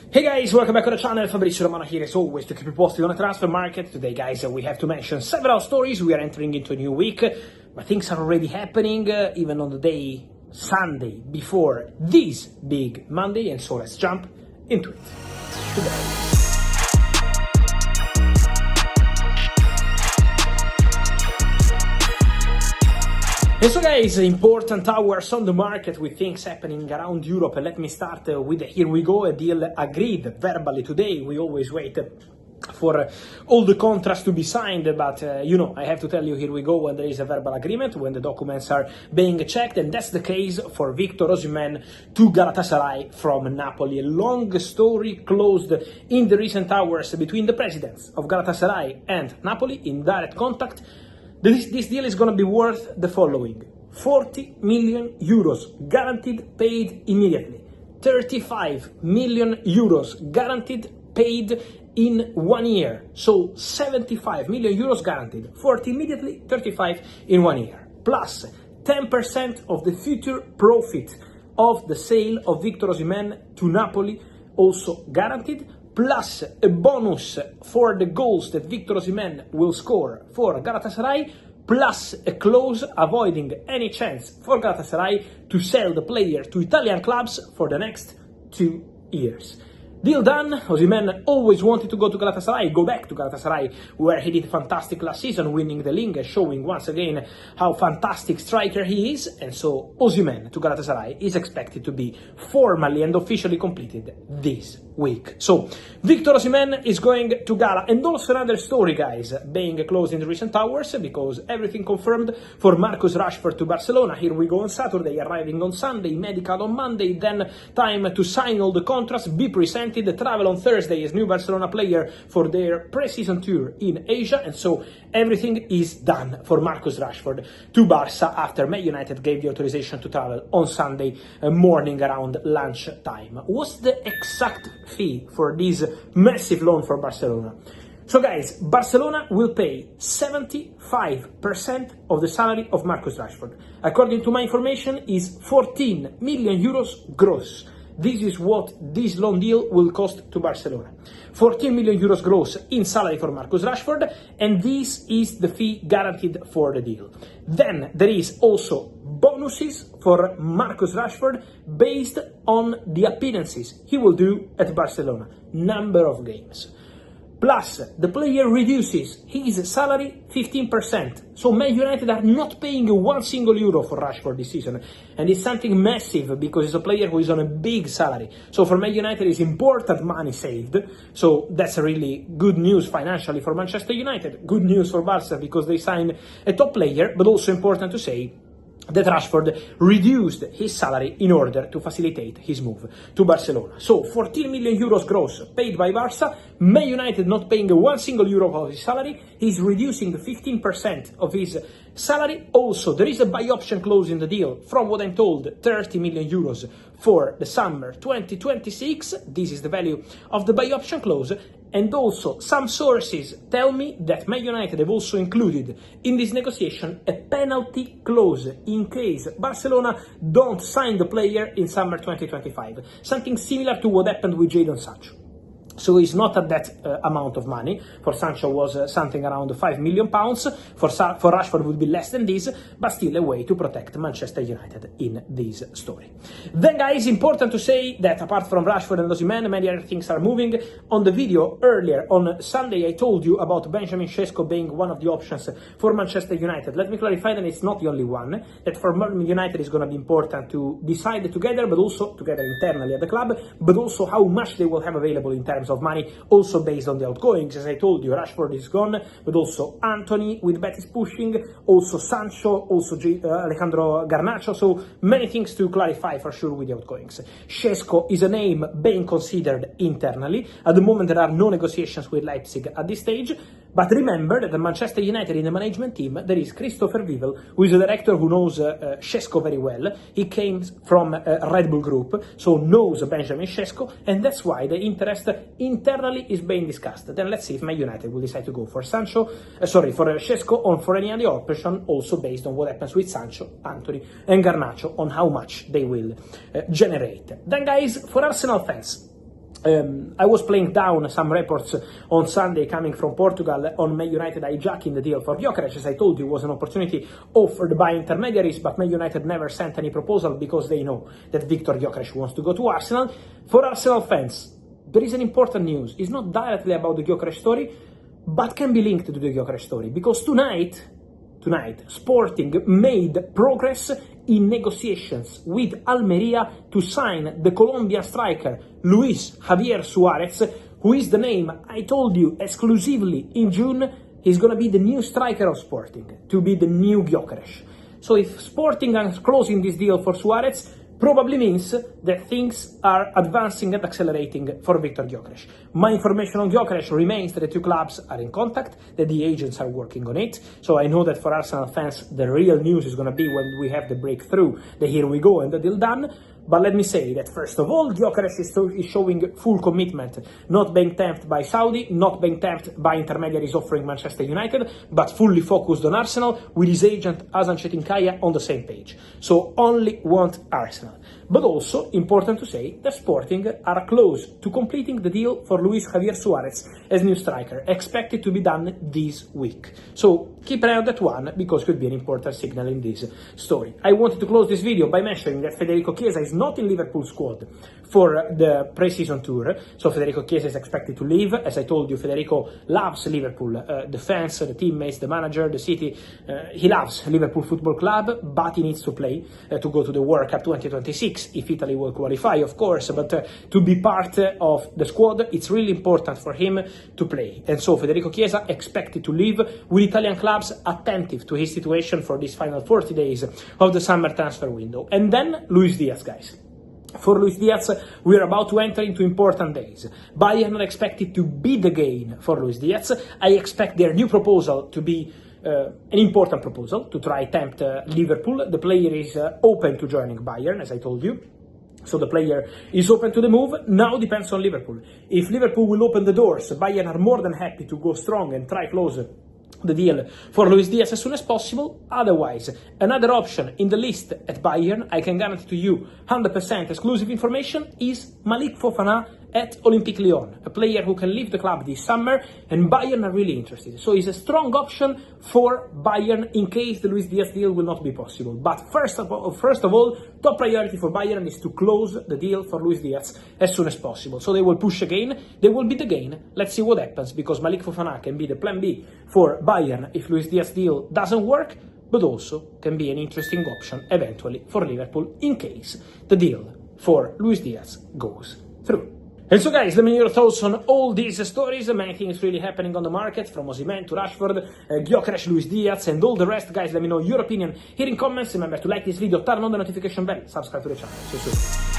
Hey guys, welcome back to the channel. Fabrizio Romano here as always to keep you posted on the transfer market. Today guys, we have to mention several stories. We are entering into a new week, but things are already happening even on the day Sunday before this big Monday, and so let's jump into it today. And so guys, important hours on the market with things happening around Europe. And let me start with here we go, a deal agreed verbally today. We always wait for all the contracts to be signed, but I have to tell you, here we go, when there is a verbal agreement, when the documents are being checked, and that's the case for Victor Osimhen to Galatasaray from Napoli. A long story closed in the recent hours between the presidents of Galatasaray and Napoli in direct contact. This deal is going to be worth the following: 40 million euros guaranteed, paid immediately. 35 million euros guaranteed, paid in 1 year. So 75 million euros guaranteed, 40 immediately, 35 in 1 year. Plus 10% of the future profit of the sale of Victor Osimhen to Napoli, also guaranteed. Plus a bonus for the goals that Victor Osimhen will score for Galatasaray, plus a clause avoiding any chance for Galatasaray to sell the player to Italian clubs for the next 2 years. Deal done. Osimhen always wanted to go back to Galatasaray, where he did fantastic last season, winning the league, showing once again how fantastic striker he is. And so Osimhen to Galatasaray is expected to be formally and officially completed this week. So Victor Osimhen is going to Gala. And also another story, guys, being closed in the recent hours, because everything confirmed for Marcus Rashford to Barcelona. Here we go on Saturday, arriving on Sunday, medical on Monday, then time to sign all the contracts, be presented, the travel on Thursday as new Barcelona player for their pre-season tour in Asia. And so everything is done for Marcus Rashford to Barca after Man United gave the authorization to travel on Sunday morning around lunchtime. What's the exact fee for this massive loan for Barcelona? So guys, Barcelona will pay 75% of the salary of Marcus Rashford. According to my information, is 14 million euros gross. This is what this loan deal will cost to Barcelona. 14 million euros gross in salary for Marcus Rashford, and this is the fee guaranteed for the deal. Then there is also bonuses for Marcus Rashford based on the appearances he will do at Barcelona, number of games. Plus, the player reduces his salary 15%. So Man United are not paying one single euro for Rashford this season. And it's something massive, because he's a player who is on a big salary. So for Man United, it's important money saved. So that's really good news financially for Manchester United. Good news for Barca, because they signed a top player, but also important to say that Rashford reduced his salary in order to facilitate his move to Barcelona. So 14 million euros gross paid by Barca, Man United not paying one single euro of his salary, he's reducing 15% of his salary. Also, there is a buy option clause in the deal, from what I'm told, 30 million euros for the summer 2026. This is the value of the buy option clause. And also, some sources tell me that Man United have also included in this negotiation a penalty clause in case Barcelona don't sign the player in summer 2025. Something similar to what happened with Jadon Sancho. So it's not at that amount of money. For Sancho was something around £5 million. For Rashford would be less than this, but still a way to protect Manchester United in this story. Then guys, important to say that apart from Rashford and Osimhen, many other things are moving. On the video earlier on Sunday, I told you about Benjamin Šeško being one of the options for Manchester United. Let me clarify that it's not the only one. That for United is going to be important to decide together, but also together internally at the club, but also how much they will have available in terms of money, also based on the outgoings. As I told you, Rashford is gone, but also Anthony with Betis pushing, also Sancho, also Alejandro Garnacho. So many things to clarify for sure with the outgoings. Šeško is a name being considered internally. At the moment, there are no negotiations with Leipzig at this stage. But remember that at Manchester United, in the management team, there is Christopher Vivel, who is a director who knows Šeško very well. He came from Red Bull Group, so knows Benjamin Šeško, and that's why the interest internally is being discussed. Then let's see if Man United will decide to go for Šeško, or for any other option, also based on what happens with Sancho, Anthony, and Garnacho, on how much they will generate. Then, guys, for Arsenal fans, I was playing down some reports on Sunday coming from Portugal on Man United hijacking the deal for Gyokeres. As I told you, it was an opportunity offered by intermediaries, but Man United never sent any proposal because they know that Victor Gyokeres wants to go to Arsenal. For Arsenal fans, there is an important news. It's not directly about the Gyokeres story, but can be linked to the Gyokeres story, because tonight, Sporting made progress in negotiations with Almeria to sign the Colombian striker Luis Javier Suarez, who is the name I told you exclusively in June. He's going to be the new striker of Sporting, to be the new Gyokeres. So if Sporting are closing this deal for Suarez, probably means that things are advancing and accelerating for Victor Gyokeres. My information on Gyokeres remains that the two clubs are in contact, that the agents are working on it. So I know that for Arsenal fans, the real news is going to be when we have the breakthrough, the here we go and the deal done. But let me say that first of all, Gyokeres is showing full commitment, not being tempted by Saudi, not being tempted by intermediaries offering Manchester United, but fully focused on Arsenal with his agent Hasan Çetinkaya on the same page. So only want Arsenal. But also important to say that Sporting are close to completing the deal for Luis Javier Suarez as new striker, expected to be done this week. So keep an eye on that one, because it could be an important signal in this story. I wanted to close this video by mentioning that Federico Chiesa is not in Liverpool squad for the pre-season tour. So Federico Chiesa is expected to leave. As I told you, Federico loves Liverpool, the fans, the teammates, the manager, the city. He loves Liverpool Football Club, but he needs to play to go to the World Cup 2026 if Italy will qualify, of course. But to be part of the squad, it's really important for him to play. And so Federico Chiesa expected to leave, with Italian clubs attentive to his situation for these final 40 days of the summer transfer window. And then Luis Diaz, guys. For Luis Diaz, we are about to enter into important days. Bayern are expected to be the gain for Luis Diaz. I expect their new proposal to be an important proposal to try tempt Liverpool. The player is open to joining Bayern, as I told you. So the player is open to the move. Now depends on Liverpool. If Liverpool will open the doors, Bayern are more than happy to go strong and try close the deal for Luis Diaz as soon as possible. Otherwise, another option in the list at Bayern, I can guarantee to you 100% exclusive information, is Malick Fofana at Olympique Lyon, a player who can leave the club this summer, and Bayern are really interested. So he's a strong option for Bayern in case the Luis Diaz deal will not be possible. But first of all, top priority for Bayern is to close the deal for Luis Diaz as soon as possible. So they will push again, they will be the gain. Let's see what happens, because Malick Fofana can be the plan B for Bayern if Luis Diaz deal doesn't work, but also can be an interesting option eventually for Liverpool in case the deal for Luis Diaz goes through. And so guys, let me know your thoughts on all these stories. Many things really happening on the market, from Osimhen to Rashford, Gyokeres, Luis Diaz, and all the rest. Guys, let me know your opinion here in comments. Remember to like this video, turn on the notification bell, subscribe to the channel. See you soon.